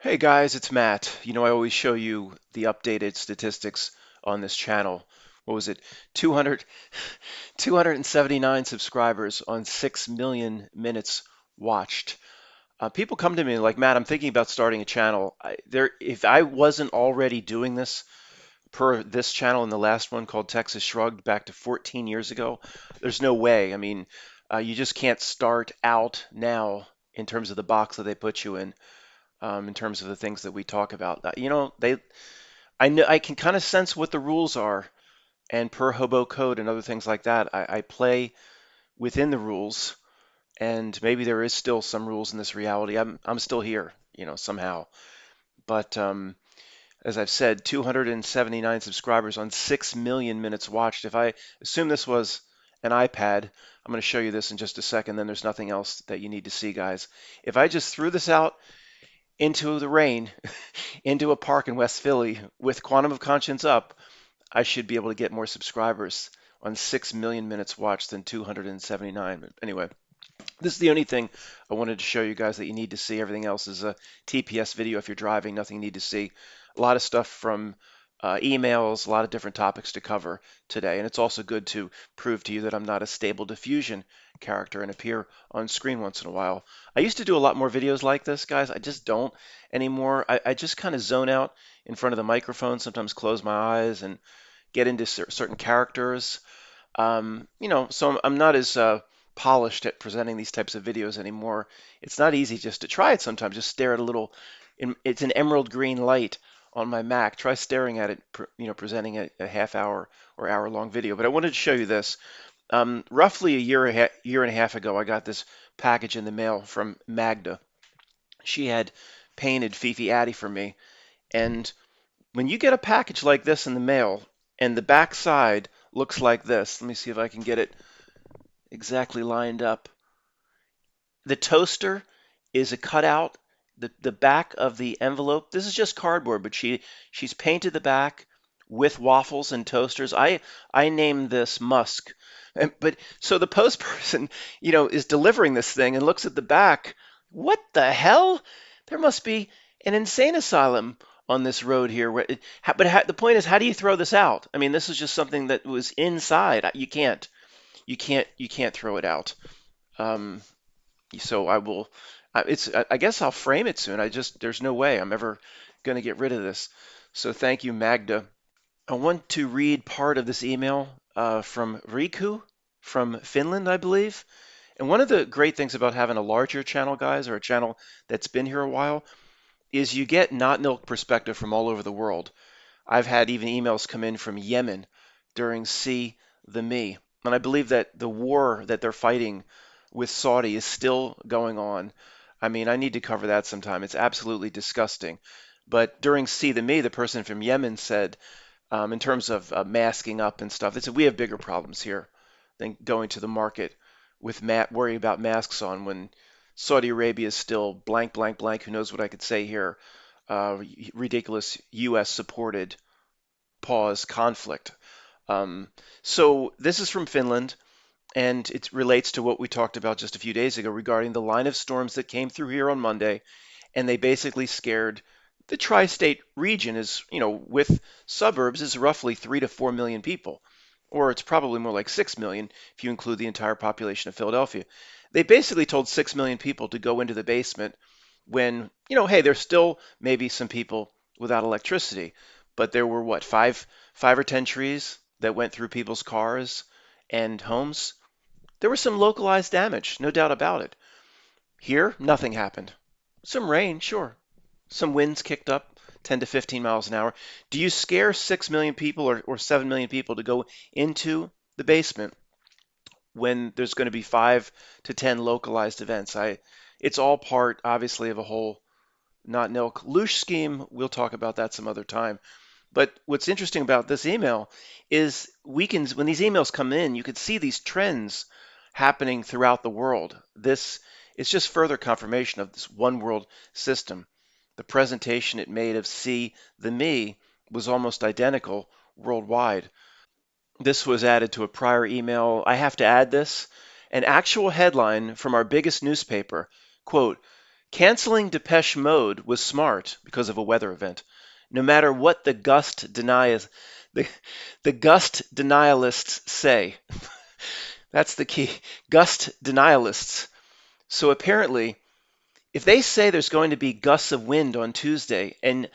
Hey guys, it's Matt. I always show you the updated statistics on this channel. What was it? 200, 279 subscribers on 6 million minutes watched. People come to me like, Matt, I'm thinking about starting a channel. If I wasn't already doing this per this channel and the last one called Texas Shrugged back to 14 years ago, there's no way. You just can't start out now in terms of the box that they put you in terms of the things that we talk about. I know I can kind of sense what the rules are, and per hobo code and other things like that, I play within the rules, and maybe there is still some rules in this reality. I'm still here, somehow. But as I've said, 279 subscribers on 6 million minutes watched. If I assume this was an iPad, I'm going to show you this in just a second. Then there's nothing else that you need to see, guys. If I just threw this out into the rain, into a park in West Philly with Quantum of Conscience up, I should be able to get more subscribers on 6 million minutes watched than 279. But anyway, this is the only thing I wanted to show you guys that you need to see. Everything else is a TPS video if you're driving, nothing you need to see. A lot of stuff from emails, a lot of different topics to cover today. And it's also good to prove to you that I'm not a Stable Diffusion character and appear on screen once in a while. I used to do a lot more videos like this, guys. I just don't anymore. I just kind of zone out in front of the microphone, sometimes close my eyes and get into certain characters. So I'm not as polished at presenting these types of videos anymore. It's not easy just to try it sometimes. Just stare at a little, it's an emerald green light on my Mac. Try staring at it, presenting a half hour or hour long video. But I wanted to show you this. Roughly a year and a half ago, I got this package in the mail from Magda. She had painted Fifi Addy for me. And when you get a package like this in the mail and the back side looks like this, let me see if I can get it exactly lined up. The toaster is a cutout. The back of the envelope, this is just cardboard, but she's painted the back with waffles and toasters. I named this Musk. But so the post person, is delivering this thing and looks at the back. What the hell? There must be an insane asylum on this road here. The point is, how do you throw this out? I mean, this is just something that was inside. You can't throw it out. Um, so I will. I guess I'll frame it soon. There's no way I'm ever going to get rid of this. So thank you, Magda. I want to read part of this email from Riku from Finland, I believe. And one of the great things about having a larger channel, guys, or a channel that's been here a while, is you get not milk perspective from all over the world. I've had even emails come in from Yemen during See the Me. And I believe that the war that they're fighting with Saudi is still going on. I mean, I need to cover that sometime. It's absolutely disgusting. But during See the Me, the person from Yemen said, in terms of masking up and stuff, they said we have bigger problems here than going to the market with worrying about masks on when Saudi Arabia is still blank, blank, blank. Who knows what I could say here? Ridiculous U.S. supported pause conflict. Um, so this is from Finland, and it relates to what we talked about just a few days ago regarding the line of storms that came through here on Monday, and they basically scared the tri-state region is, with suburbs is roughly 3 to 4 million people, or it's probably more like 6 million if you include the entire population of Philadelphia. They basically told 6 million people to go into the basement when, hey, there's still maybe some people without electricity, but there were what, five or 10 trees that went through people's cars and homes. There was some localized damage, no doubt about it. Here, nothing happened. Some rain, sure. Some winds kicked up 10 to 15 miles an hour. Do you scare 6 million people or 7 million people to go into the basement when there's going to be 5 to 10 localized events? It's all part, obviously, of a whole not nilk loosh scheme. We'll talk about that some other time. But what's interesting about this email is when these emails come in, you can see these trends happening throughout the world. This is just further confirmation of this one world system. The presentation it made of See the Me was almost identical worldwide. This was added to a prior email. I have to add this. An actual headline from our biggest newspaper, quote, Canceling Depeche Mode was smart because of a weather event. No matter what the, the gust denialists say. That's the key. Gust denialists. So apparently, if they say there's going to be gusts of wind on Tuesday and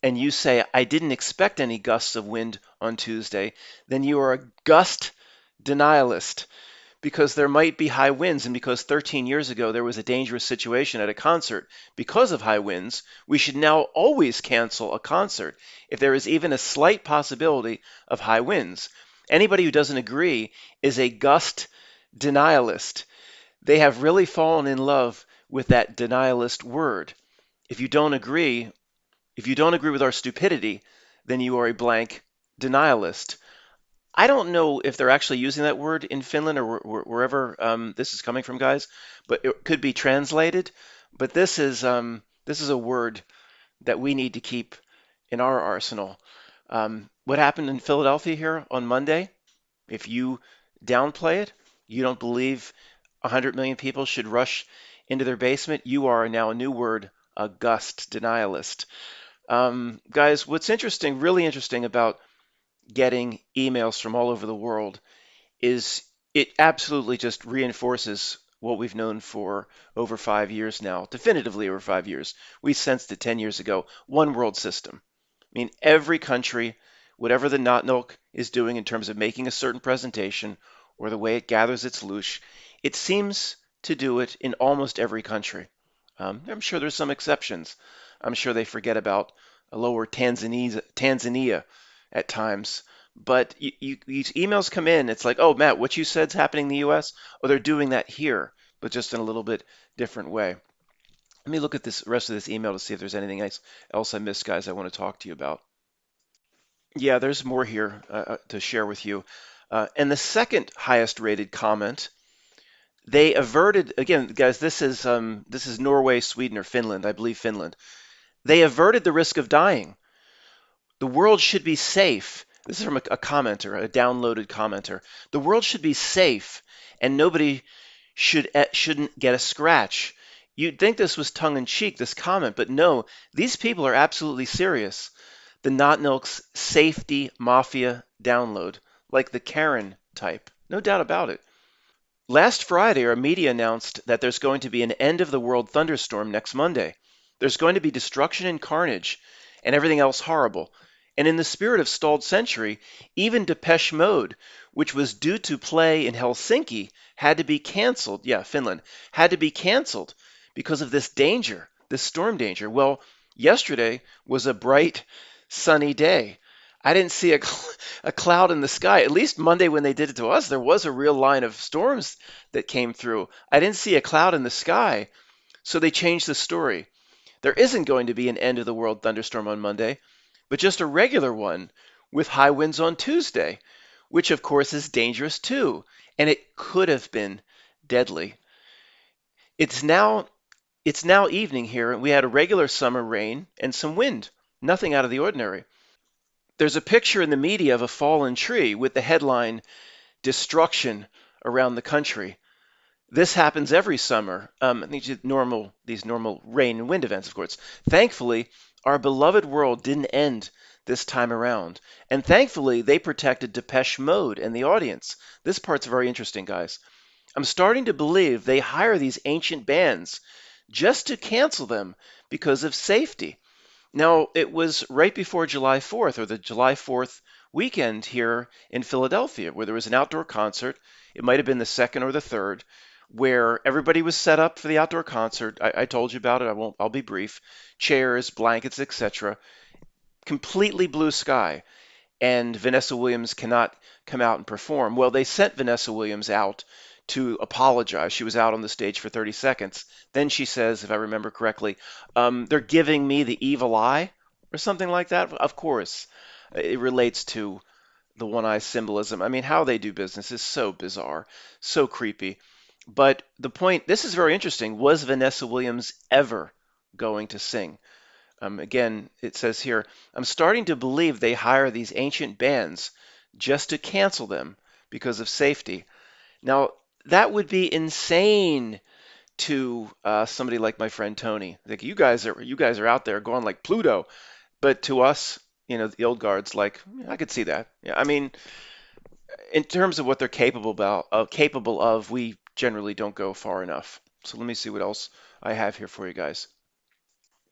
you say I didn't expect any gusts of wind on Tuesday, then you are a gust denialist because there might be high winds, and because 13 years ago there was a dangerous situation at a concert because of high winds, we should now always cancel a concert if there is even a slight possibility of high winds. Anybody who doesn't agree is a gust denialist. They have really fallen in love with that denialist word. If you don't agree, if you don't agree with our stupidity, then you are a blank denialist. I don't know if they're actually using that word in Finland or wherever this is coming from, guys, but it could be translated. But this is a word that we need to keep in our arsenal. What happened in Philadelphia here on Monday? If you downplay it, you don't believe 100 million people should rush into their basement, you are now a new word, a gust denialist. Guys, what's interesting, really interesting about getting emails from all over the world is it absolutely just reinforces what we've known for over 5 years now, definitively over 5 years. We sensed it 10 years ago. One world system. I mean, every country, whatever the Notnok is doing in terms of making a certain presentation or the way it gathers its loosh, it seems to do it in almost every country. I'm sure there's some exceptions. I'm sure they forget about lower Tanzania at times. But these emails come in, it's like, oh, Matt, what you said's happening in the US? Oh, they're doing that here, but just in a little bit different way. Let me look at this rest of this email to see if there's anything else I missed, guys, I want to talk to you about. Yeah, there's more here to share with you. And the second highest rated comment, they averted, again, guys, this is Norway, Sweden, or Finland, I believe Finland. They averted the risk of dying. The world should be safe. This is from a commenter, a downloaded commenter. The world should be safe, and nobody shouldn't get a scratch. You'd think this was tongue in cheek, this comment, but no, these people are absolutely serious. The Not Milk's safety mafia download, like the Karen type, no doubt about it. Last Friday, our media announced that there's going to be an end of the world thunderstorm next Monday. There's going to be destruction and carnage and everything else horrible. And in the spirit of stalled century, even Depeche Mode, which was due to play in Helsinki, had to be canceled. Yeah, Finland had to be canceled because of this danger, this storm danger. Well, yesterday was a bright, sunny day. I didn't see a cloud in the sky. At least Monday when they did it to us, there was a real line of storms that came through. I didn't see a cloud in the sky. So they changed the story. There isn't going to be an end of the world thunderstorm on Monday, but just a regular one with high winds on Tuesday, which of course is dangerous too, and it could have been deadly. It's now it's now evening here, and we had a regular summer rain and some wind. Nothing out of the ordinary. There's a picture in the media of a fallen tree with the headline "Destruction Around the Country." This happens every summer. These normal rain and wind events, of course. Thankfully, our beloved world didn't end this time around, and thankfully they protected Depeche Mode and the audience. This part's very interesting, guys. I'm starting to believe they hire these ancient bands just to cancel them because of safety. Now, it was right before July 4th, or the July 4th weekend here in Philadelphia, where there was an outdoor concert. It might have been the second or the third, where everybody was set up for the outdoor concert. I told you about it. I'll be brief. Chairs, blankets, etc. Completely blue sky, and Vanessa Williams cannot come out and perform. Well, they sent Vanessa Williams out to apologize. She was out on the stage for 30 seconds. Then she says, if I remember correctly, they're giving me the evil eye or something like that. Of course, it relates to the one eye symbolism. I mean, how they do business is so bizarre, so creepy. But the point, this is very interesting. Was Vanessa Williams ever going to sing? Again, it says here, I'm starting to believe they hire these ancient bands just to cancel them because of safety. Now, that would be insane to somebody like my friend Tony. Like you guys are out there going like Pluto, but to us, the old guard's like, "Yeah, I could see that. Yeah, I mean, in terms of what they're capable of, we generally don't go far enough. So let me see what else I have here for you guys.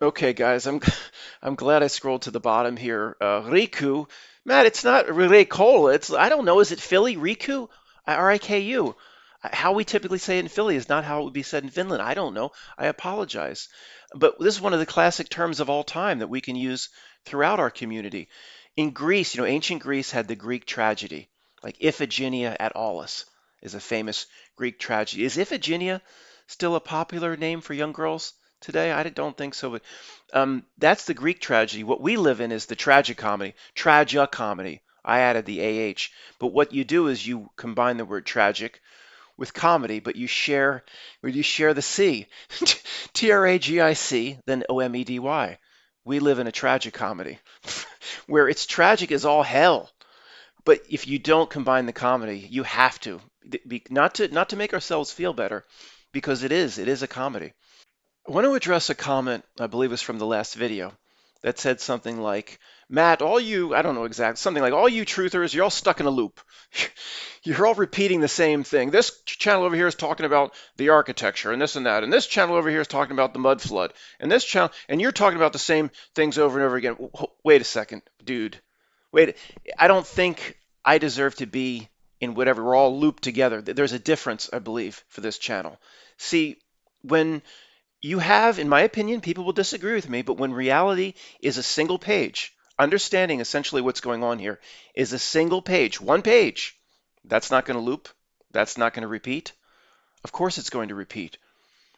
Okay, guys, I'm glad I scrolled to the bottom here. Riku, Matt, it's not Riku. I don't know. Is it Philly Riku? Riku. How we typically say it in Philly is not how it would be said in Finland. I don't know. I apologize. But this is one of the classic terms of all time that we can use throughout our community. In Greece, ancient Greece had the Greek tragedy, like Iphigenia at Aulis is a famous Greek tragedy. Is Iphigenia still a popular name for young girls today? I don't think so, but that's the Greek tragedy. What we live in is the tragicomedy, tragicomedy. I added the AH. But what you do is you combine the word tragic with comedy, but you share the C. Tragic, then Omedy. We live in a tragicomedy where it's tragic as all hell. But if you don't combine the comedy, you have to. Not to make ourselves feel better, because it is a comedy. I want to address a comment, I believe was from the last video, that said something like, Matt, I don't know exactly, something like, all you truthers, you're all stuck in a loop. You're all repeating the same thing. This channel over here is talking about the architecture and this and that, and this channel over here is talking about the mud flood, and this channel, and you're talking about the same things over and over again. Wait a second, dude. Wait, I don't think I deserve to be in whatever. We're all looped together. There's a difference, I believe, for this channel. See, when you have, in my opinion, people will disagree with me, but when reality is a single page, understanding essentially what's going on here is a single page, one page, that's not going to loop, that's not going to repeat. Of course it's going to repeat.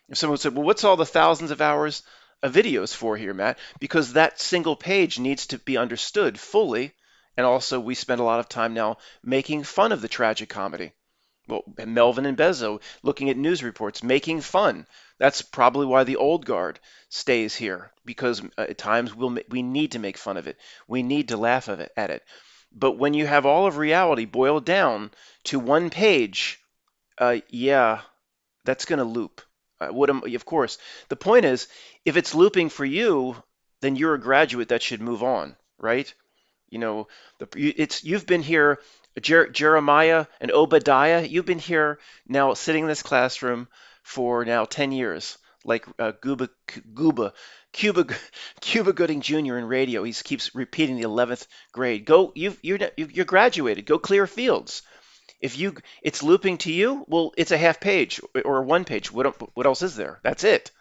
If someone said, well, what's all the thousands of hours of videos for here, Matt? Because that single page needs to be understood fully. And also, we spend a lot of time now making fun of the tragic comedy. Well, Melvin and Bezzo looking at news reports, making fun. That's probably why the old guard stays here, because at times we need to make fun of it. We need to laugh at it. But when you have all of reality boiled down to one page, yeah, that's going to loop. Of course, the point is, if it's looping for you, then you're a graduate that should move on, right? You know, you've been here, Jeremiah and Obadiah. You've been here now, sitting in this classroom for now 10 years, like Cuba, Cuba Gooding Jr. in radio. He keeps repeating the 11th grade. Go, you're graduated. Go clear fields. If it's looping to you, well, it's a half page or a one page. What else is there? That's it.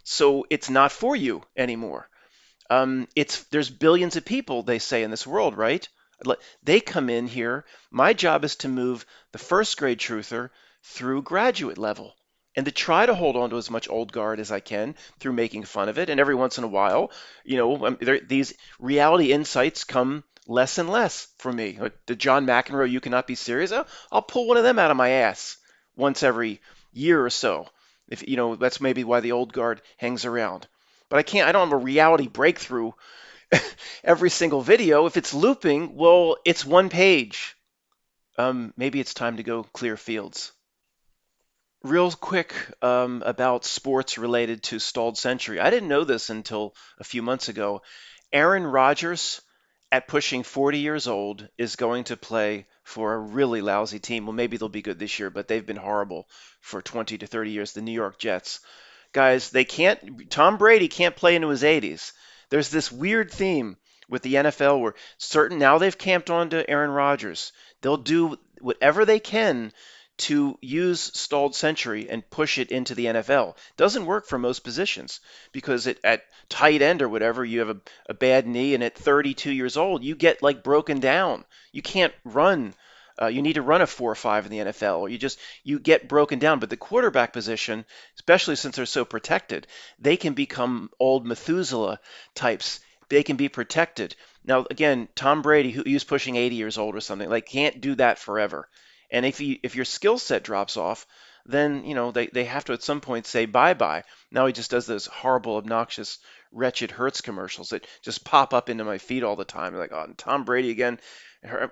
So it's not for you anymore. There's billions of people, they say, in this world, right? They come in here. My job is to move the first grade truther through graduate level and to try to hold on to as much old guard as I can through making fun of it. And every once in a while, these reality insights come less and less for me. Like the John McEnroe, you cannot be serious. I'll pull one of them out of my ass once every year or so. If that's maybe why the old guard hangs around. But I don't have a reality breakthrough every single video. If it's looping, well, it's one page. Maybe it's time to go clear fields. Real quick about sports related to stalled century. I didn't know this until a few months ago. Aaron Rodgers, at pushing 40 years old, is going to play for a really lousy team. Well, maybe they'll be good this year, but they've been horrible for 20 to 30 years, the New York Jets. Guys, Tom Brady can't play into his 80s. There's this weird theme with the NFL where now they've camped on to Aaron Rodgers. They'll do whatever they can to use stalled century and push it into the NFL. Doesn't work for most positions because at tight end or whatever, you have a bad knee, and at 32 years old, you get like broken down. You can't run. You need to run a 4 or 5 in the NFL, or you get broken down. But the quarterback position, especially since they're so protected, they can become old Methuselah types. They can be protected. Now, again, Tom Brady, who's pushing 80 years old or something, like can't do that forever. And if your skill set drops off, then they have to at some point say bye bye. Now he just does those horrible, obnoxious wretched Hertz commercials that just pop up into my feed all the time. Like, oh, Tom Brady again.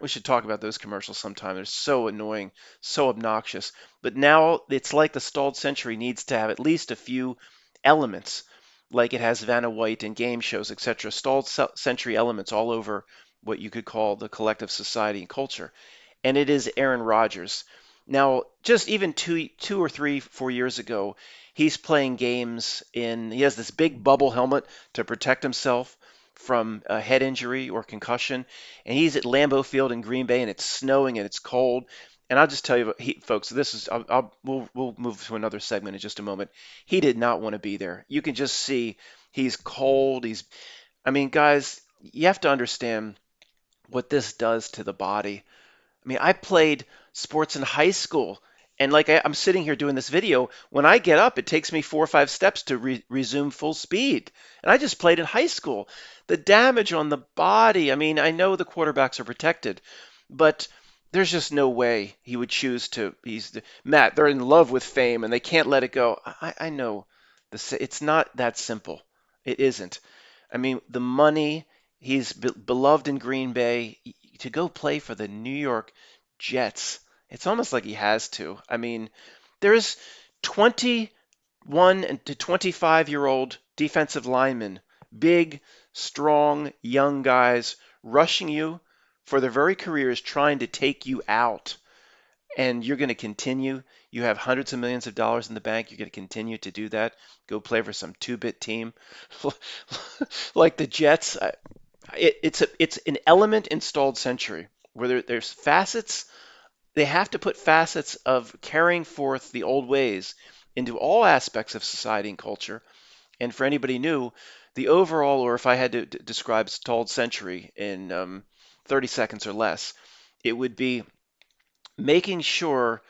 We should talk about those commercials sometime. They're so annoying, so obnoxious. But now it's like the stalled century needs to have at least a few elements, like it has Vanna White and game shows, etc. Stalled century elements all over what you could call the collective society and culture. And it is Aaron Rodgers. Now, just even two or three, 4 years ago, he's playing games in. He has this big bubble helmet to protect himself from a head injury or concussion, and he's at Lambeau Field in Green Bay, and it's snowing and it's cold. And I'll just tell you, folks, this is. We'll move to another segment in just a moment. He did not want to be there. You can just see he's cold. I mean, guys, you have to understand what this does to the body. I mean, I played sports in high school, and like I'm sitting here doing this video. When I get up, it takes me 4 or 5 steps to resume full speed. And I just played in high school. The damage on the body. I mean, I know the quarterbacks are protected, but there's just no way he would choose to. Matt. They're in love with fame, and they can't let it go. I know it's not that simple. It isn't. I mean, the money. He's beloved in Green Bay to go play for the New York Jets. It's almost like he has to. I mean, there's 21 to 25-year-old defensive linemen, big, strong, young guys rushing you for their very careers, trying to take you out. And you're going to continue. You have hundreds of millions of dollars in the bank. You're going to continue to do that. Go play for some two-bit team like the Jets. It's an element installed century where there's facets. They have to put facets of carrying forth the old ways into all aspects of society and culture. And for anybody new, the overall, or if I had to describe installed century in 30 seconds or less, it would be making sure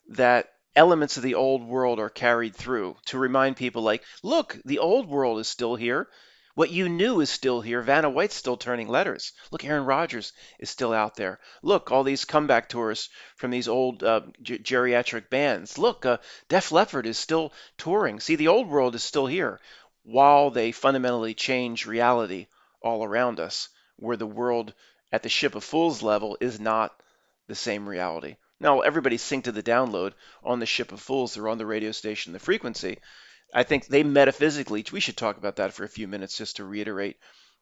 that elements of the old world are carried through to remind people like, look, the old world is still here. What you knew is still here. Vanna White's still turning letters. Look, Aaron Rodgers is still out there. Look, all these comeback tours from these old geriatric bands. Look, Def Leppard is still touring. See, the old world is still here while they fundamentally change reality all around us, where the world at the ship of fools level is not the same reality. Now, everybody's synced to the download on the ship of fools. They're on the radio station, the frequency. I think they metaphysically, we should talk about that for a few minutes just to reiterate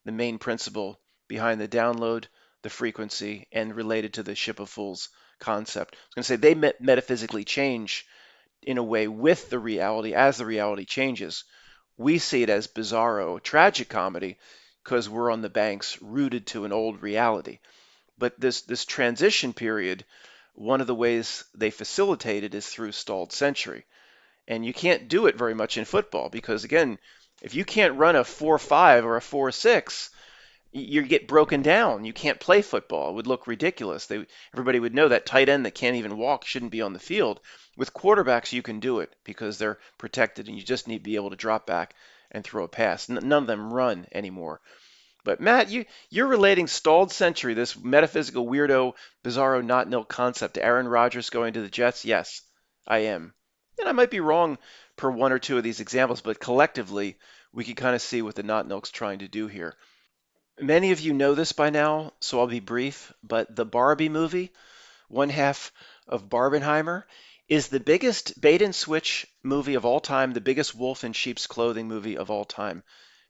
the main principle behind the download, the frequency, and related to the ship of fools concept. I was going to say they metaphysically change in a way with the reality as the reality changes. We see it as bizarro, tragic comedy because we're on the banks rooted to an old reality. But this transition period, one of the ways they facilitate it is through stalled century. And you can't do it very much in football because, again, if you can't run a 4.5 or a 4.6, you get broken down. You can't play football. It would look ridiculous. Everybody would know that tight end that can't even walk shouldn't be on the field. With quarterbacks, you can do it because they're protected and you just need to be able to drop back and throw a pass. None of them run anymore. But Matt, you're relating stalled century, this metaphysical weirdo, bizarro, not nil concept to Aaron Rodgers going to the Jets. Yes, I am, and I might be wrong per one or two of these examples, but collectively we can kind of see what the not nil's trying to do here. Many of you know this by now, so I'll be brief. But the Barbie movie, one half of Barbenheimer, is the biggest bait and switch movie of all time, the biggest wolf in sheep's clothing movie of all time.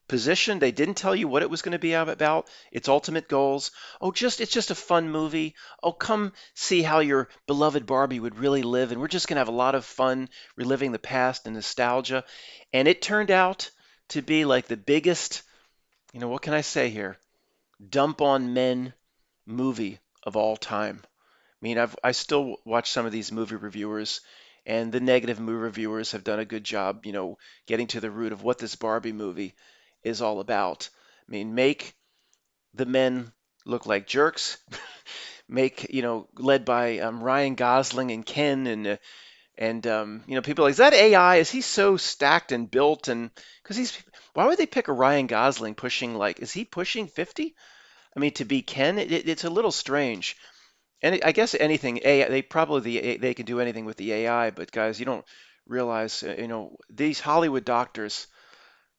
Position. They didn't tell you what it was going to be about, its ultimate goals. Oh, it's just a fun movie. Oh, come see how your beloved Barbie would really live, and we're just going to have a lot of fun reliving the past and nostalgia. And it turned out to be like the biggest, what can I say here? Dump on men movie of all time. I mean, I still watch some of these movie reviewers, and the negative movie reviewers have done a good job, getting to the root of what this Barbie movie is all about. I mean, make the men look like jerks. Make, led by Ryan Gosling and Ken and people like, is that AI? Is he so stacked and built? And because why would they pick a Ryan Gosling pushing is he pushing 50? I mean, to be Ken, it's a little strange. And I guess anything AI, they can do anything with the AI, but guys, you don't realize, these Hollywood doctors.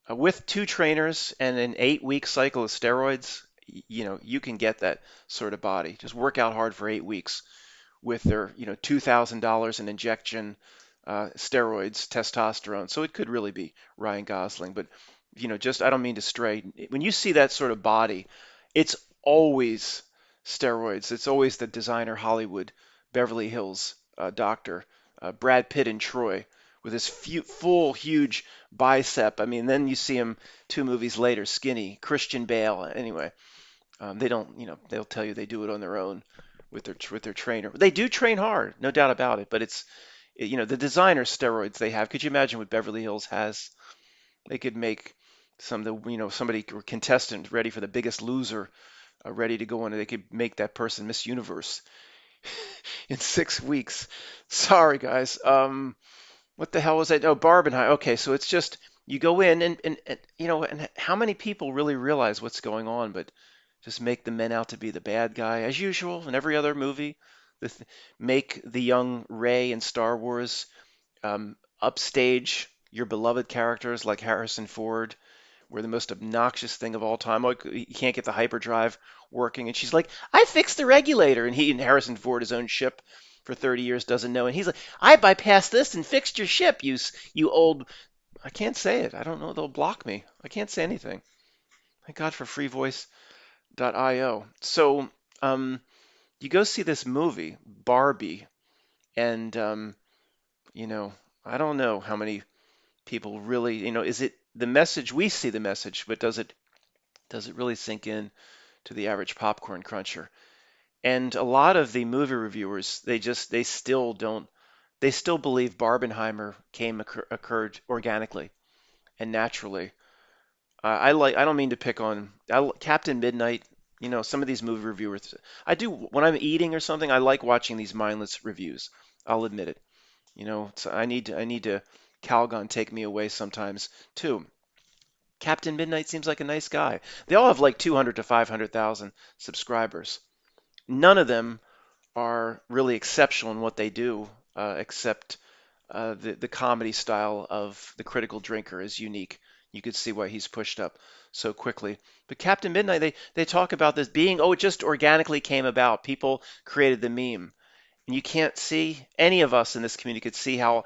With two trainers and an 8 week cycle of steroids, you can get that sort of body. Just work out hard for 8 weeks with their, $2,000 in injection steroids, testosterone. So it could really be Ryan Gosling. But, just I don't mean to stray. When you see that sort of body, it's always steroids. It's always the designer Hollywood, Beverly Hills doctor, Brad Pitt and Troy with his full, huge bicep. I mean, then you see him 2 movies later, skinny. Christian Bale. Anyway, they don't, they'll tell you they do it on their own with their trainer. They do train hard, no doubt about it. But the designer steroids they have. Could you imagine what Beverly Hills has? They could make somebody contestant ready for The Biggest Loser, ready to go in, and they could make that person Miss Universe in 6 weeks. Sorry, guys. What the hell was that? Oh, Barbenheimer. Okay, so it's just you go in and how many people really realize what's going on, but just make the men out to be the bad guy, as usual in every other movie. Make the young Rey in Star Wars upstage your beloved characters like Harrison Ford. We're the most obnoxious thing of all time. Like, he can't get the hyperdrive working, and she's like, "I fixed the regulator," and he and Harrison Ford, his own ship for 30 years, doesn't know, and he's like, "I bypassed this and fixed your ship, you old." I can't say it. I don't know. They'll block me. I can't say anything. Thank God for freevoice.io. So, you go see this movie, Barbie, and I don't know how many people really, is it the message? We see the message, but does it really sink in to the average popcorn cruncher? And a lot of the movie reviewers, they still don't, they still believe Barbenheimer occurred organically and naturally. I don't mean to pick on Captain Midnight. Some of these movie reviewers, I do when I'm eating or something. I like watching these mindless reviews. I'll admit it. So I need to Calgon take me away sometimes too. Captain Midnight seems like a nice guy. They all have like 200 to 500,000 subscribers. None of them are really exceptional in what they do, except the comedy style of The Critical Drinker is unique. You could see why he's pushed up so quickly. But Captain Midnight, they talk about this being, oh, it just organically came about. People created the meme. And you can't see, any of us in this community could see how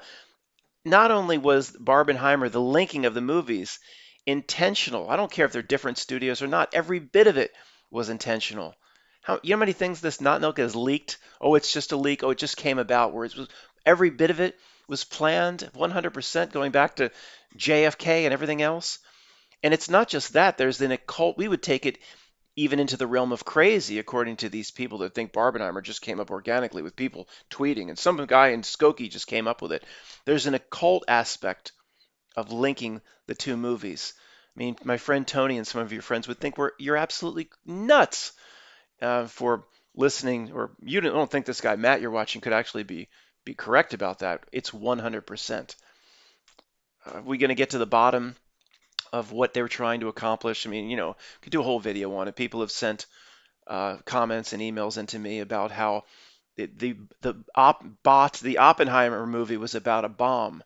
not only was Barbenheimer, the linking of the movies, intentional. I don't care if they're different studios or not. Every bit of it was intentional. How many things this not milk has leaked? Oh, it's just a leak. Oh, it just came about. Where it was every bit of it was planned 100% going back to JFK and everything else. And it's not just that. There's an occult. We would take it even into the realm of crazy, according to these people that think Barbenheimer just came up organically with people tweeting, and some guy in Skokie just came up with it. There's an occult aspect of linking the two movies. I mean, my friend Tony and some of your friends would think you're absolutely nuts for listening, or you don't think this guy Matt you're watching could actually be correct about that. It's 100%. Are we going to get to the bottom of what they were trying to accomplish? I mean, could do a whole video on it. People have sent comments and emails into me about how the Oppenheimer movie was about a bomb.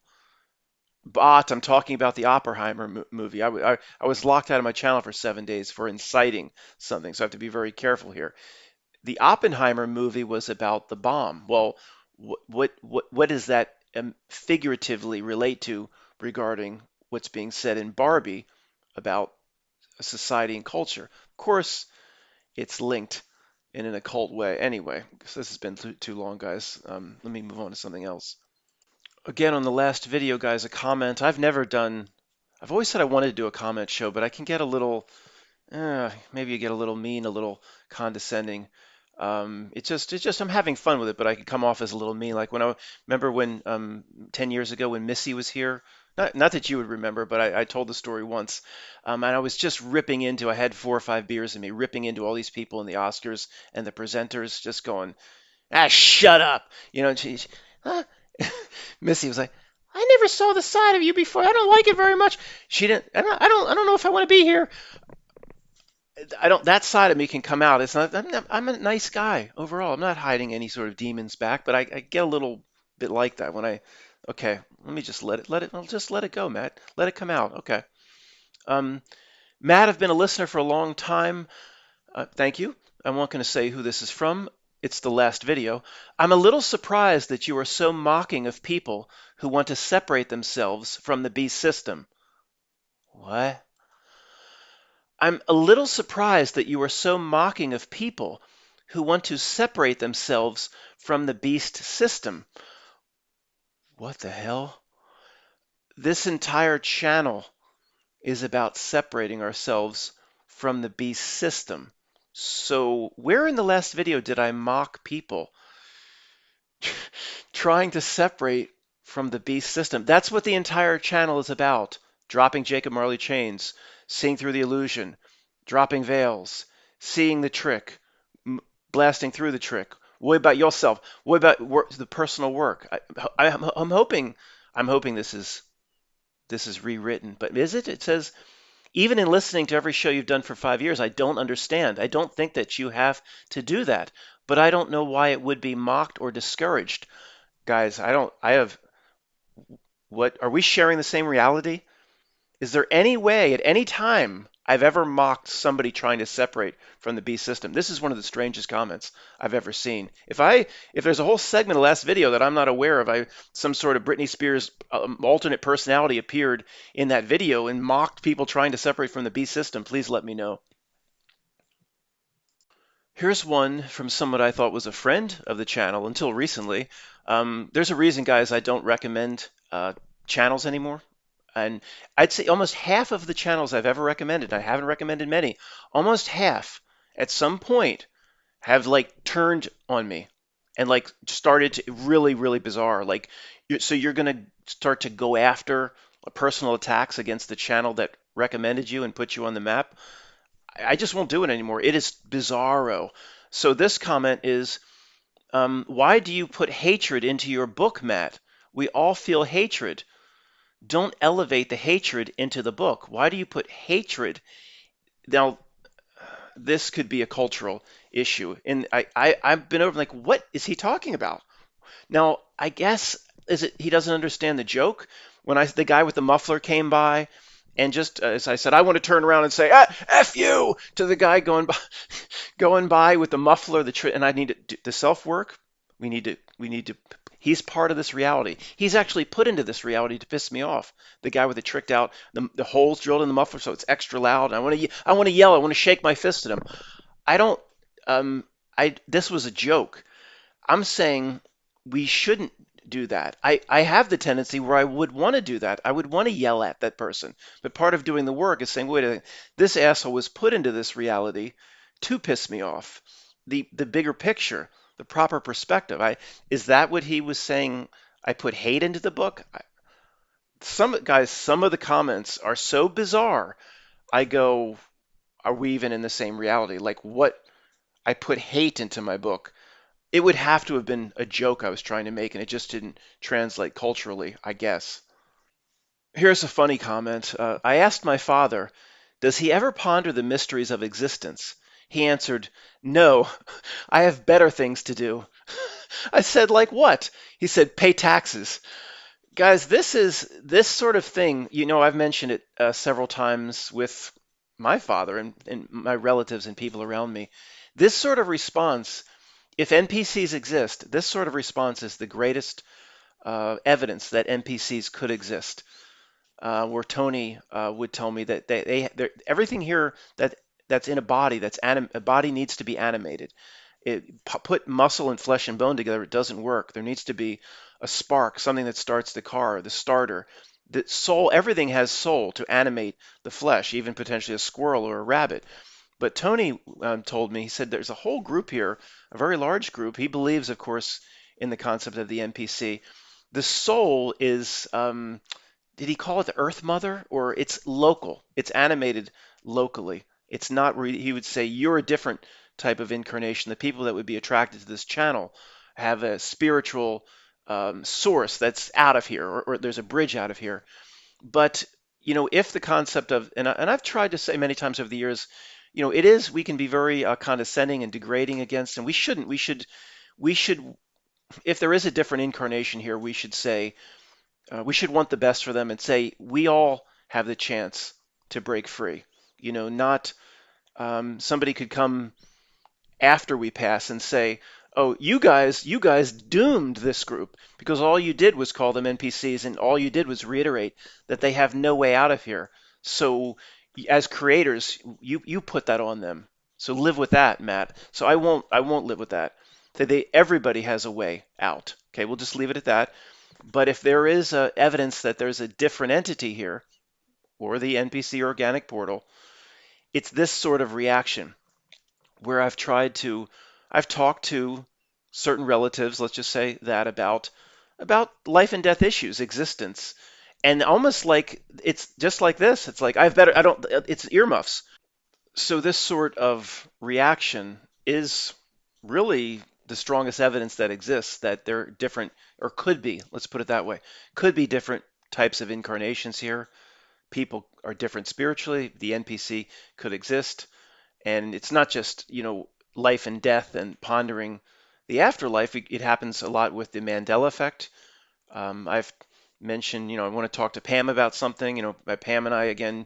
I'm talking about the Oppenheimer movie. I was locked out of my channel for 7 days for inciting something, so I have to be very careful here. The Oppenheimer movie was about the bomb. Well, what does that figuratively relate to regarding what's being said in Barbie about society and culture? Of course, it's linked in an occult way. Anyway, because this has been too long, guys. Let me move on to something else. Again, on the last video, guys, a comment. I've always said I wanted to do a comment show, but I can get a little, maybe you get a little mean, a little condescending. It's just I'm having fun with it, but I could come off as a little mean. Like remember when 10 years ago when Missy was here. Not that you would remember, but I told the story once, and I was just ripping into. I had 4 or 5 beers in me, ripping into all these people in the Oscars and the presenters, just going, shut up, And huh? Missy was like, I never saw the side of you before. I don't like it very much. She didn't. I don't know if I want to be here. I don't. That side of me can come out. It's not. I'm a nice guy overall. I'm not hiding any sort of demons back, but I get a little bit like that when I. Okay, let me just let it. I'll just let it go, Matt. Let it come out. Okay. Um, Matt, I've been a listener for a long time. Thank you. I'm not going to say who this is from. It's the last video. I'm a little surprised that you are so mocking of people who want to separate themselves from the beast system. What? I'm a little surprised that you are so mocking of people who want to separate themselves from the beast system. What the hell? This entire channel is about separating ourselves from the beast system. So, where in the last video did I mock people trying to separate from the beast system? That's what the entire channel is about. Dropping Jacob Marley chains, seeing through the illusion, dropping veils, seeing the trick, blasting through the trick. What about yourself? What about the personal work? I'm hoping this is rewritten, but is it? It says even in listening to every show you've done for 5 years, I don't understand. I don't think that you have to do that, but I don't know why it would be mocked or discouraged. Guys, I have, what, are we sharing the same reality? Is there any way at any time I've ever mocked somebody trying to separate from the B system? This is one of the strangest comments I've ever seen. If there's a whole segment of last video that I'm not aware of, some sort of Britney Spears alternate personality appeared in that video and mocked people trying to separate from the B system, please let me know. Here's one from someone I thought was a friend of the channel until recently. There's a reason, guys, I don't recommend channels anymore. And I'd say almost half of the channels I've ever recommended, I haven't recommended many, almost half at some point have like turned on me and like started to really, really bizarre. Like, so you're going to start to go after personal attacks against the channel that recommended you and put you on the map. I just won't do it anymore. It is bizarro. So this comment is, why do you put hatred into your book, Matt? We all feel hatred. Don't elevate the hatred into the book. Why do you put hatred? Now, this could be a cultural issue. And I've been over like, what is he talking about? Now, I guess is it he doesn't understand the joke? When the guy with the muffler came by, and just as I said, I want to turn around and say, "F you" to the guy going by, going by with the muffler, and I need to do the self work. We need to. He's part of this reality. He's actually put into this reality to piss me off. The guy with the tricked out, the holes drilled in the muffler so it's extra loud. And I want to yell. I want to shake my fist at him. I don't. This was a joke. I'm saying we shouldn't do that. I have the tendency where I would want to do that. I would want to yell at that person. But part of doing the work is saying, wait a minute, this asshole was put into this reality to piss me off. The bigger picture, the proper perspective. Is that what he was saying? I put hate into the book? Some of the comments are so bizarre. I go, are we even in the same reality? Like what? I put hate into my book. It would have to have been a joke I was trying to make, and it just didn't translate culturally, I guess. Here's a funny comment. I asked my father, does he ever ponder the mysteries of existence? He answered, no, I have better things to do. I said, like what? He said, pay taxes. Guys, this sort of thing, I've mentioned it several times with my father and my relatives and people around me. This sort of response, if NPCs exist, this sort of response is the greatest evidence that NPCs could exist. Where Tony would tell me that everything here that's in a body a body needs to be animated. Put muscle and flesh and bone together, it doesn't work. There needs to be a spark, something that starts the car, the starter. The soul, everything has soul to animate the flesh, even potentially a squirrel or a rabbit. But Tony told me, he said there's a whole group here, a very large group. He believes, of course, in the concept of the NPC. The soul is, did he call it the Earth Mother? Or it's local, it's animated locally. It's not where he would say you're a different type of incarnation. The people that would be attracted to this channel have a spiritual source that's out of here, or there's a bridge out of here. But if the concept of and I've tried to say many times over the years, it is we can be very condescending and degrading against, and we shouldn't. We should if there is a different incarnation here, we should say we should want the best for them and say we all have the chance to break free. Not somebody could come after we pass and say, "Oh, you guys doomed this group because all you did was call them NPCs and all you did was reiterate that they have no way out of here. So, as creators, you put that on them. So live with that, Matt. So I won't live with that. Everybody has a way out. Okay, we'll just leave it at that. But if there is evidence that there's a different entity here, or the NPC organic portal, it's this sort of reaction where I've talked to certain relatives, let's just say that, about life and death issues, existence, and almost like it's just like this. It's like I don't. It's earmuffs. So this sort of reaction is really the strongest evidence that exists that there are different, or could be, let's put it that way, could be different types of incarnations here. People are different spiritually. The NPC could exist. And it's not just, life and death and pondering the afterlife. It happens a lot with the Mandela effect. I've mentioned, I want to talk to Pam about something. Pam and I, again,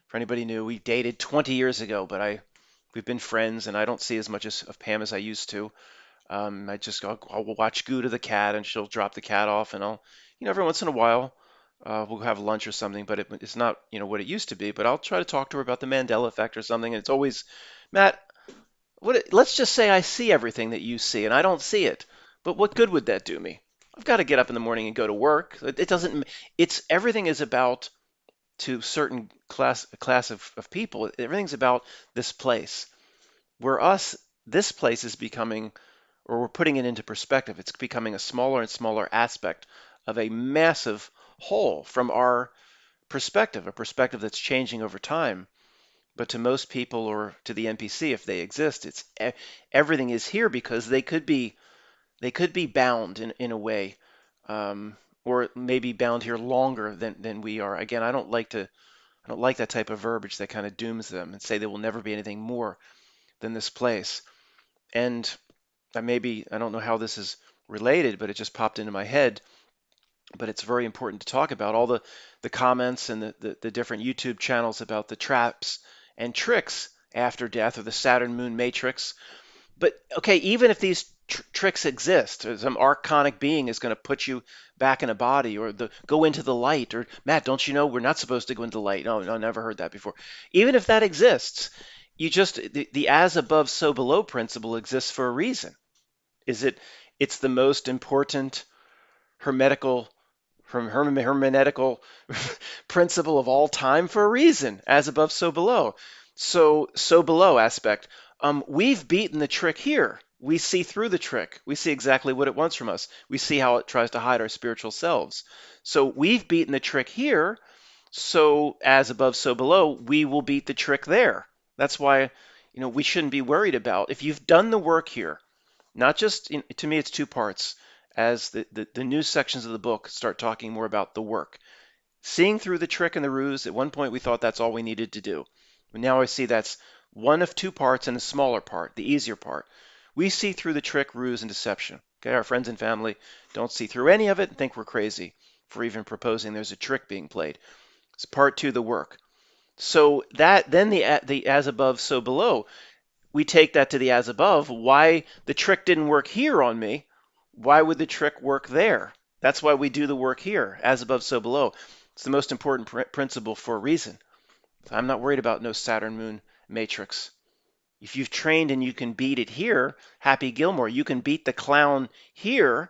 for anybody new, we dated 20 years ago, but we've been friends, and I don't see as much of Pam as I used to. I'll watch Gouda the cat, and she'll drop the cat off, and every once in a while, we'll have lunch or something, but it's not, what it used to be. But I'll try to talk to her about the Mandela effect or something, and it's always, Matt, let's just say I see everything that you see, and I don't see it. But what good would that do me? I've got to get up in the morning and go to work. It doesn't. It's everything is about to certain class of people. Everything's about this place. Where this place is becoming, or we're putting it into perspective. It's becoming a smaller and smaller aspect of a massive whole from our perspective, a perspective that's changing over time. But to most people, or to the NPC, if they exist, everything is here because they could be bound in a way, or maybe bound here longer than we are. Again, I don't like that type of verbiage that kind of dooms them and say they will never be anything more than this place. And I don't know how this is related, but it just popped into my head. But it's very important to talk about all the comments and the different YouTube channels about the traps and tricks after death, or the Saturn Moon Matrix. But okay, even if these tricks exist, or some archonic being is going to put you back in a body, or go into the light, or Matt, don't you know we're not supposed to go into the light? No, no, never heard that before. Even if that exists, the as above, so below principle exists for a reason. Is it? It's the most important hermetical hermeneutical principle of all time for a reason. As above, so below. So below aspect. We've beaten the trick here. We see through the trick. We see exactly what it wants from us. We see how it tries to hide our spiritual selves. So we've beaten the trick here. So as above, so below, we will beat the trick there. That's why, we shouldn't be worried about if you've done the work here. Not just, to me, it's two parts. As the new sections of the book start talking more about the work. Seeing through the trick and the ruse, at one point we thought that's all we needed to do. But now I see that's one of two parts, and a smaller part, the easier part. We see through the trick, ruse, and deception. Okay, our friends and family don't see through any of it and think we're crazy for even proposing there's a trick being played. It's part two, the work. So that then the as above, so below. We take that to the as above. Why the trick didn't work here on me? Why would the trick work there? That's why we do the work here, as above, so below. It's the most important principle for a reason. I'm not worried about no Saturn Moon Matrix. If you've trained and you can beat it here, Happy Gilmore, you can beat the clown here,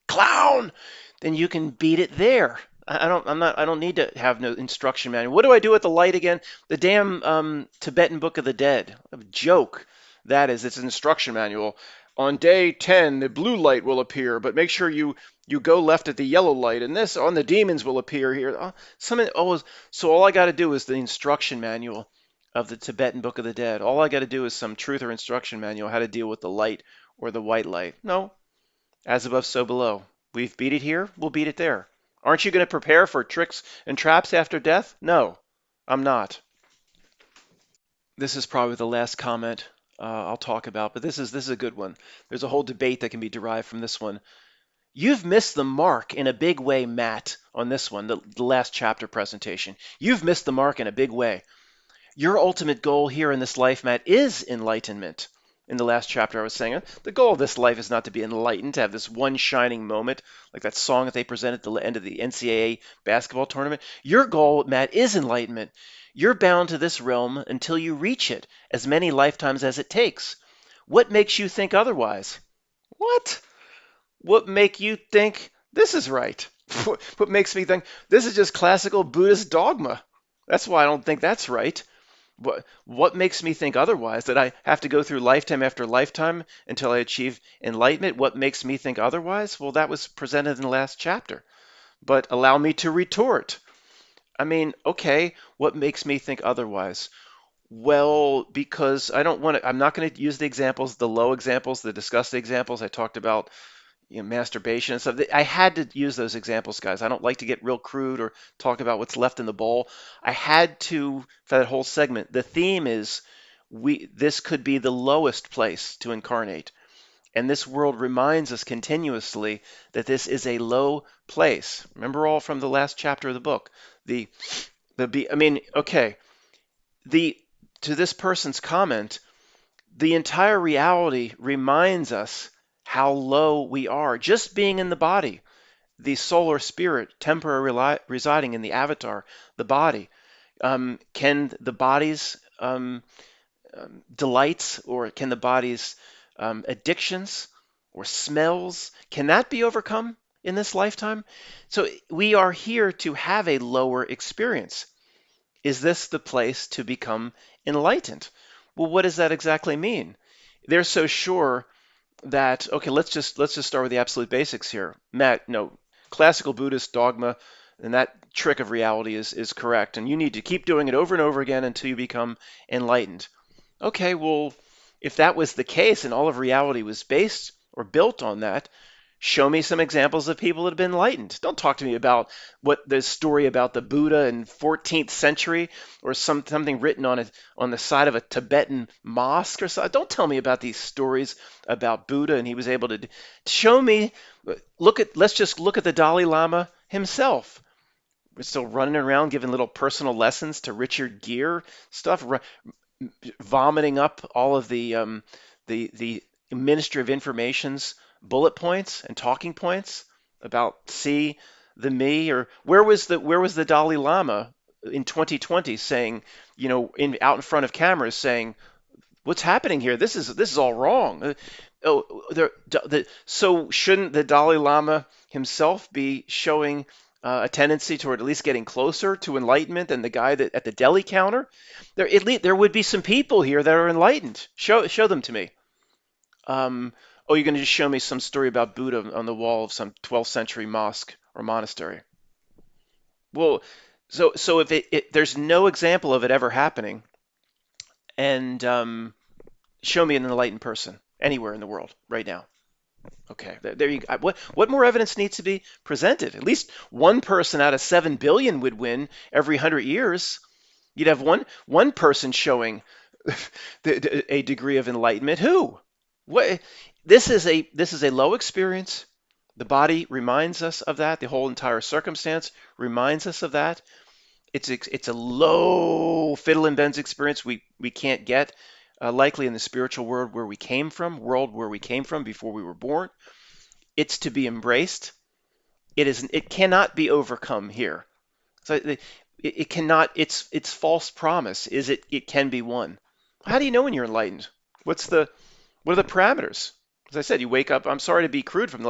clown, then you can beat it there. I don't need to have no instruction manual. What do I do with the light again? The damn Tibetan Book of the Dead. A joke. That is, it's an instruction manual. On day 10, the blue light will appear, but make sure you go left at the yellow light, and this on the demons will appear here. So all I got to do is the instruction manual of the Tibetan Book of the Dead. All I got to do is some truth or instruction manual how to deal with the light or the white light. No, as above, so below. We've beat it here, we'll beat it there. Aren't you going to prepare for tricks and traps after death? No, I'm not. This is probably the last comment I'll talk about, but this is a good one. There's a whole debate that can be derived from this one. You've missed the mark in a big way, Matt, on this one, the last chapter presentation. You've missed the mark in a big way. Your ultimate goal here in this life, Matt, is enlightenment. In the last chapter, I was saying the goal of this life is not to be enlightened, to have this one shining moment, like that song that they presented at the end of the NCAA basketball tournament. Your goal, Matt, is enlightenment. You're bound to this realm until you reach it, as many lifetimes as it takes. What makes you think otherwise? What? What make you think this is right? What makes me think this is just classical Buddhist dogma? That's why I don't think that's right. What makes me think otherwise? That I have to go through lifetime after lifetime until I achieve enlightenment? What makes me think otherwise? Well, that was presented in the last chapter. But allow me to retort. I mean, okay, what makes me think otherwise? Well, because I don't want to, I'm not going to use the examples, the low examples, the disgusting examples I talked about, masturbation and stuff. I had to use those examples, guys. I don't like to get real crude or talk about what's left in the bowl. I had to for that whole segment. The theme is this could be the lowest place to incarnate. And this world reminds us continuously that this is a low place. Remember all from the last chapter of the book. I mean, okay. The To this person's comment, the entire reality reminds us how low we are. Just being in the body, the soul or spirit temporarily residing in the avatar, the body. Can the body's delights, or can the body's addictions or smells, can that be overcome in this lifetime? So we are here to have a lower experience. Is this the place to become enlightened? Well, what does that exactly mean? They're so sure that, okay, let's just start with the absolute basics here. Matt, no, classical Buddhist dogma and that trick of reality is correct, and you need to keep doing it over and over again until you become enlightened. Okay, well, if that was the case and all of reality was based or built on that, show me some examples of people that have been enlightened. Don't talk to me about what the story about the Buddha in 14th century, or something written on the side of a Tibetan mosque or something. Don't tell me about these stories about Buddha and he was able to show me. Let's just look at the Dalai Lama himself. We're still running around giving little personal lessons to Richard Gere stuff, vomiting up all of the Ministry of Information's bullet points and talking points about see the me, or where was the Dalai Lama in 2020 saying, out in front of cameras saying, what's happening here? This is all wrong. So shouldn't the Dalai Lama himself be showing a tendency toward at least getting closer to enlightenment than the guy that at the deli counter? There would be some people here that are enlightened. Show them to me. You're going to just show me some story about Buddha on the wall of some 12th century mosque or monastery. Well, so if there's no example of it ever happening, and show me an enlightened person anywhere in the world right now. Okay, there you go. What more evidence needs to be presented? At least one person out of 7 billion would win every 100 years. You'd have one person showing a degree of enlightenment. Who? What? This is a low experience. The body reminds us of that. The whole entire circumstance reminds us of that. It's a low fiddle and bends experience we can't get likely in the spiritual world where we came from, before we were born. It's to be embraced. It cannot be overcome here. So it cannot. It's false promise. It can be won. How do you know when you're enlightened? What are the parameters? As I said, you wake up. I'm sorry to be crude from the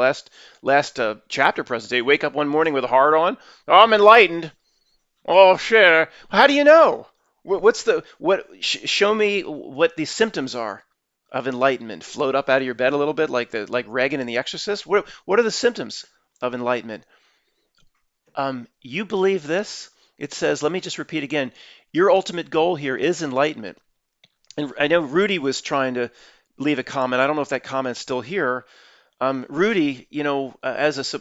last chapter presentation. You wake up one morning with a heart on. Oh, I'm enlightened. Oh, shit. How do you know? Show me what the symptoms are of enlightenment. Float up out of your bed a little bit, like Regan in The Exorcist. What are the symptoms of enlightenment? You believe this? It says, let me just repeat again. Your ultimate goal here is enlightenment. And I know Rudy was trying to leave a comment. I don't know if that comment's still here. Rudy, as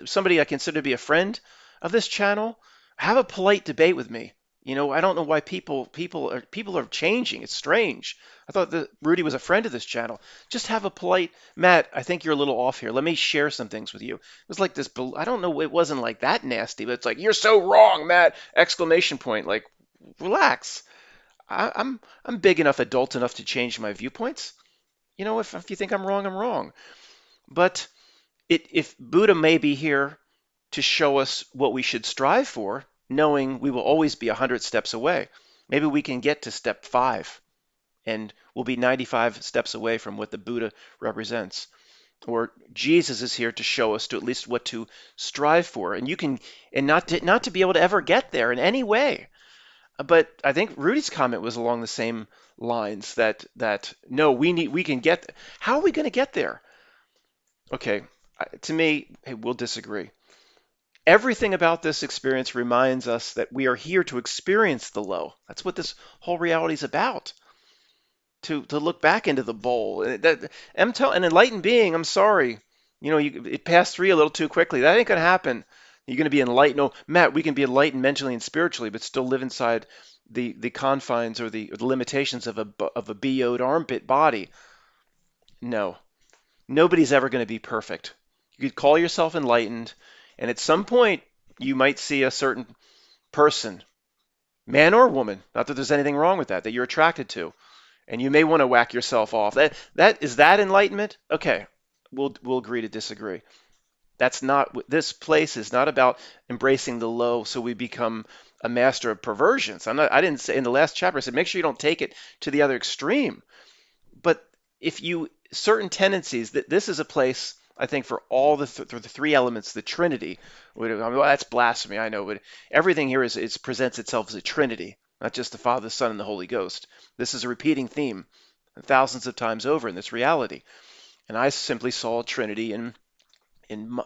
somebody I consider to be a friend of this channel, have a polite debate with me. I don't know why people are changing. It's strange. I thought that Rudy was a friend of this channel. Just have a polite, Matt, I think you're a little off here. Let me share some things with you. It was like this, I don't know, it wasn't like that nasty, but it's like, you're so wrong, Matt! Exclamation point. Like, relax. I'm big enough, adult enough to change my viewpoints. If you think I'm wrong, I'm wrong. But if Buddha may be here to show us what we should strive for, knowing we will always be 100 steps away. Maybe we can get to step 5 and we'll be 95 steps away from what the Buddha represents. Or Jesus is here to show us to at least what to strive for. And not to be able to ever get there in any way. But I think Rudy's comment was along the same lines that no, we can get. How are we going to get there? Okay, to me, hey, we'll disagree. Everything about this experience reminds us that we are here to experience the low. That's what this whole reality is about. To look back into the bowl. An enlightened being, I'm sorry. It passed through you a little too quickly. That ain't gonna happen. You're gonna be enlightened. No, Matt, we can be enlightened mentally and spiritually, but still live inside the confines or the limitations of a BO'd armpit body. No, nobody's ever going to be perfect. You could call yourself enlightened, and at some point you might see a certain person, man or woman, not that there's anything wrong with that you're attracted to, and you may want to whack yourself off. That enlightenment? Okay, we'll agree to disagree. That's not this place is not about embracing the low so we become a master of perversions. I didn't say in the last chapter I said make sure you don't take it to the other extreme. But if you certain tendencies that this is a place I think for all the three elements, the Trinity. Well, that's blasphemy, I know, but everything here presents itself as a Trinity, not just the Father, the Son, and the Holy Ghost. This is a repeating theme, thousands of times over in this reality. And I simply saw a Trinity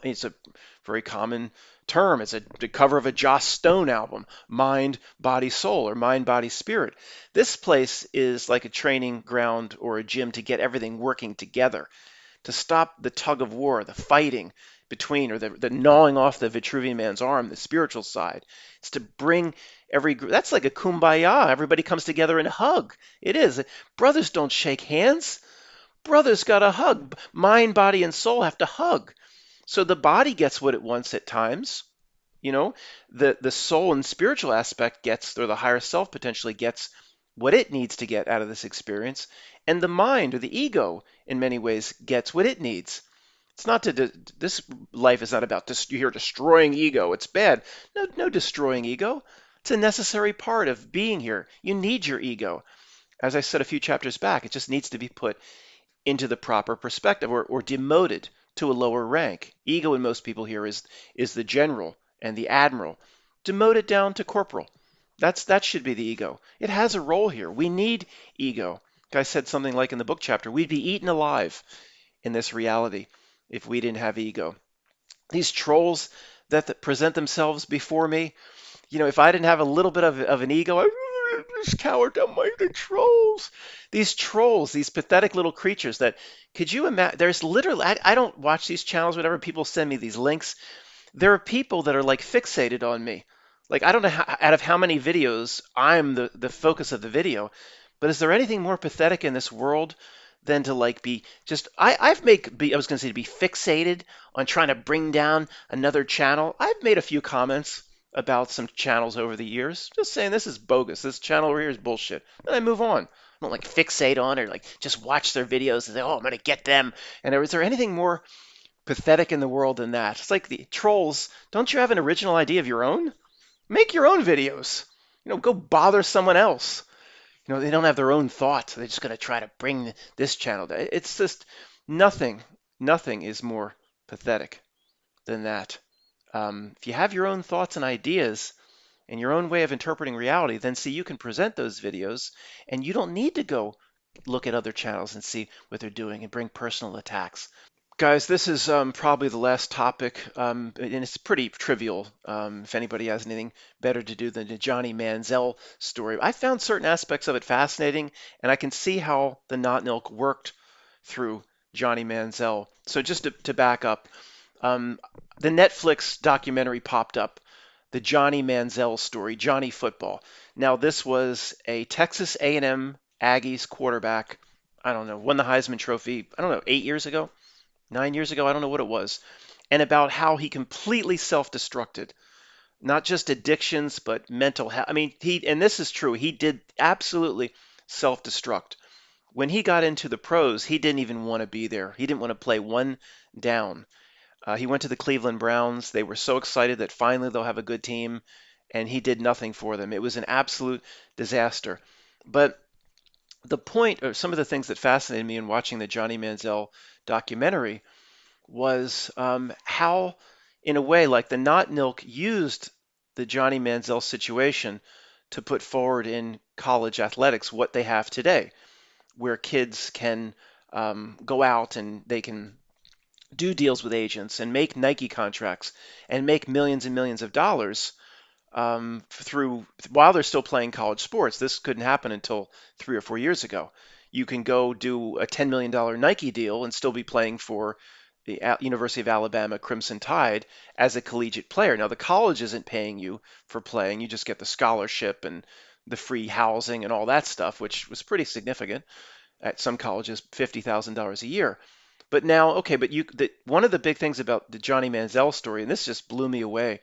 it's a very common term. It's the cover of a Joss Stone album, Mind, Body, Soul, or Mind, Body, Spirit. This place is like a training ground or a gym to get everything working together, to stop the tug of war, the fighting between, or the gnawing off the Vitruvian man's arm, the spiritual side. It's to bring every group. That's like a kumbaya. Everybody comes together and hug. It is. Brothers don't shake hands. Brothers got to hug. Mind, body, and soul have to hug. So the body gets what it wants at times. The soul and spiritual aspect gets, or the higher self potentially gets what it needs to get out of this experience. And the mind, or the ego, in many ways, gets what it needs. It's not this life is not about you're destroying ego. It's bad. No destroying ego. It's a necessary part of being here. You need your ego. As I said a few chapters back, it just needs to be put into the proper perspective or demoted to a lower rank. Ego in most people here is the general and the admiral. Demote it down to corporal. That should be the ego. It has a role here. We need ego. Guy said something like in the book chapter, we'd be eaten alive in this reality if we didn't have ego. These trolls that present themselves before me, if I didn't have a little bit of an ego, this coward the trolls. These trolls, these pathetic little creatures that, could you imagine? There's literally, I don't watch these channels, whatever, people send me these links. There are people that are like fixated on me. Like, I don't know out of how many videos I'm the focus of the video, but is there anything more pathetic in this world than to like be just, I was going to say to be fixated on trying to bring down another channel. I've made a few comments about some channels over the years, just saying this is bogus. This channel over here is bullshit. Then I move on. I don't like fixate on or like just watch their videos and say, oh, I'm going to get them. And is there anything more pathetic in the world than that? It's like the trolls. Don't you have an original idea of your own? Make your own videos. Go bother someone else. They don't have their own thoughts. They're just going to try to bring this channel down. It's just nothing is more pathetic than that. If you have your own thoughts and ideas and your own way of interpreting reality, then see, you can present those videos and you don't need to go look at other channels and see what they're doing and bring personal attacks. Guys, this is probably the last topic, and it's pretty trivial. If anybody has anything better to do than the Johnny Manziel story, I found certain aspects of it fascinating, and I can see how the Not Nilk worked through Johnny Manziel. So just to back up, the Netflix documentary popped up, the Johnny Manziel story, Johnny Football. Now, this was a Texas A&M Aggies quarterback. I don't know, won the Heisman Trophy, I don't know, 8 years ago, 9 years ago, I don't know what it was. And about how he completely self-destructed, not just addictions, but mental health. I mean, and this is true, he did absolutely self-destruct. When he got into the pros, he didn't even want to be there. He didn't want to play one down. He went to the Cleveland Browns. They were so excited that finally they'll have a good team, and he did nothing for them. It was an absolute disaster. But the point, or some of the things that fascinated me in watching the Johnny Manziel documentary, was how, in a way, like the Not Nilk used the Johnny Manziel situation to put forward in college athletics what they have today, where kids can go out and they can do deals with agents and make Nike contracts and make millions and millions of dollars through while they're still playing college sports. This couldn't happen until 3 or 4 years ago. You can go do a $10 million Nike deal and still be playing for the University of Alabama Crimson Tide as a collegiate player. Now, the college isn't paying you for playing. You just get the scholarship and the free housing and all that stuff, which was pretty significant at some colleges, $50,000 a year. But now, okay, but one of the big things about the Johnny Manziel story, and this just blew me away,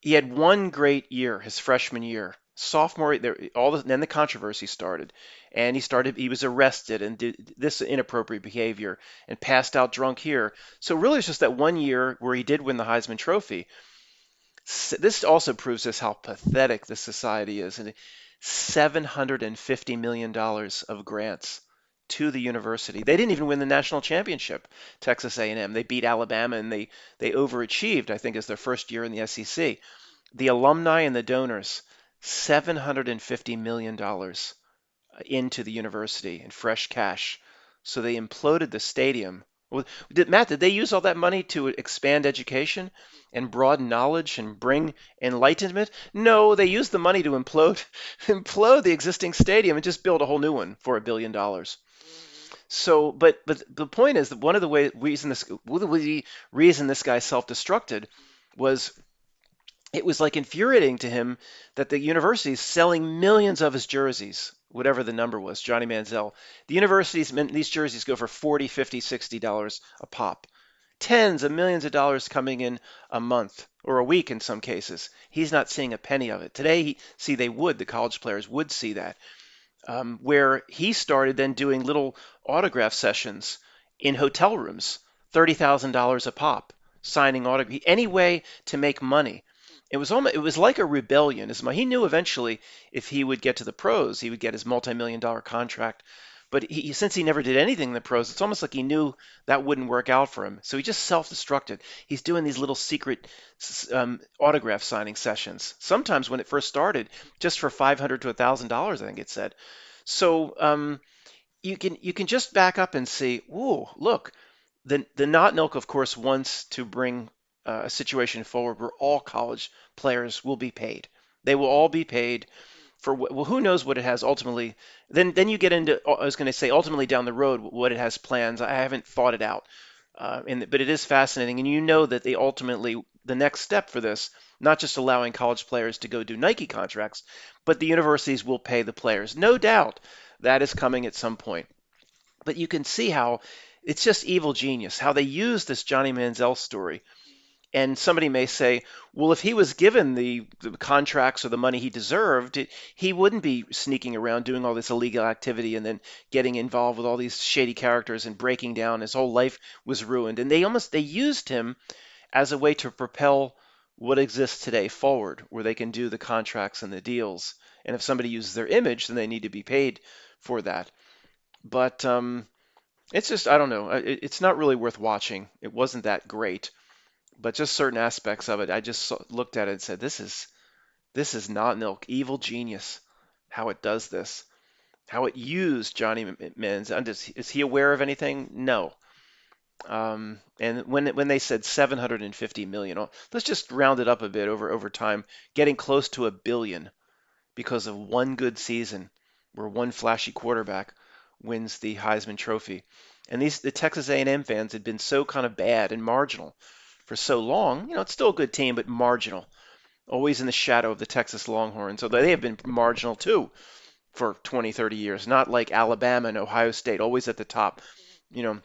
he had one great year, his freshman year. Sophomore, then the controversy started, and he was arrested and did this inappropriate behavior and passed out drunk here. So really, it's just that one year where he did win the Heisman Trophy. This also proves us how pathetic this society is. And $750 million of grants to the university. They didn't even win the national championship, Texas A&M. They beat Alabama and they overachieved, I think, as their first year in the SEC. The alumni and the donors, $750 million into the university in fresh cash. So they imploded the stadium. Matt, did they use all that money to expand education and broaden knowledge and bring enlightenment? No, they used the money to implode implode the existing stadium and just build a whole new one for $1 billion. So, but the point is that one of the reason this guy self-destructed was it was like infuriating to him that the university is selling millions of his jerseys, whatever the number was, Johnny Manziel. The universities, these jerseys go for 40, 50, $60 a pop. Tens of millions of dollars coming in a month or a week in some cases. He's not seeing a penny of it. Today, the college players would see that. Where he started then doing little autograph sessions in hotel rooms, $30,000 a pop, signing autograph, any way to make money. It was like a rebellion. He knew eventually if he would get to the pros, he would get his multi-million-dollar contract. But since he never did anything in the pros, it's almost like he knew that wouldn't work out for him. So he just self-destructed. He's doing these little secret autograph signing sessions. Sometimes when it first started, just for $500 to $1,000, I think it said. So you can just back up and see, ooh, look, the not Nilk, of course, wants to bring a situation forward where all college players will be paid. They will all be paid for well, who knows what it has ultimately. Then you get into, I was going to say, ultimately down the road, what it has plans. I haven't thought it out, but it is fascinating, and you know that the next step for this, not just allowing college players to go do Nike contracts, but the universities will pay the players. No doubt that is coming at some point. But you can see how it's just evil genius, how they use this Johnny Manziel story. And somebody may say, well, if he was given the contracts or the money he deserved, he wouldn't be sneaking around doing all this illegal activity and then getting involved with all these shady characters and breaking down. His whole life was ruined. And they used him as a way to propel what exists today forward, where they can do the contracts and the deals. And if somebody uses their image, then they need to be paid for that. But it's just, I don't know. It's not really worth watching. It wasn't that great. But just certain aspects of it, I just looked at it and said, this is not Nilk, evil genius, how it does this, how it used Johnny Manziel. Is he aware of anything? No. And when they said 750 million, let's just round it up a bit over time, getting close to $1 billion because of one good season where one flashy quarterback wins the Heisman Trophy. And the Texas A&M fans had been so kind of bad and marginal for so long. It's still a good team, but marginal. always in the shadow of the Texas Longhorns. So they have been marginal too for 20, 30 years, not like Alabama and Ohio State, always at the top, you know.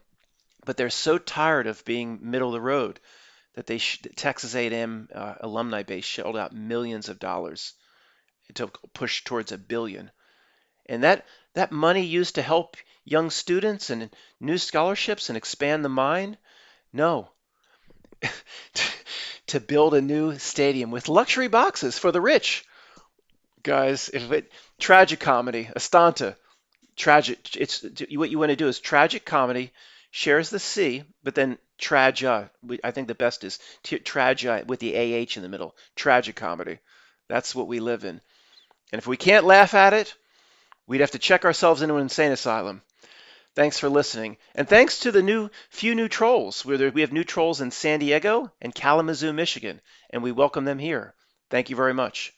But they're so tired of being middle of the road that Texas A&M alumni base shelled out millions of dollars to push towards $1 billion, and that money used to help young students and new scholarships and expand the mind. No, to build a new stadium with luxury boxes for the rich. Guys, if it tragic comedy, Estanta, tragic. It's what you want to do is tragic comedy shares the C, but then tragia. I think the best is tragia with the AH in the middle. Tragic comedy. That's what we live in. And if we can't laugh at it, we'd have to check ourselves into an insane asylum. Thanks for listening. And thanks to the few new trolls. We have new trolls in San Diego and Kalamazoo, Michigan, and we welcome them here. Thank you very much.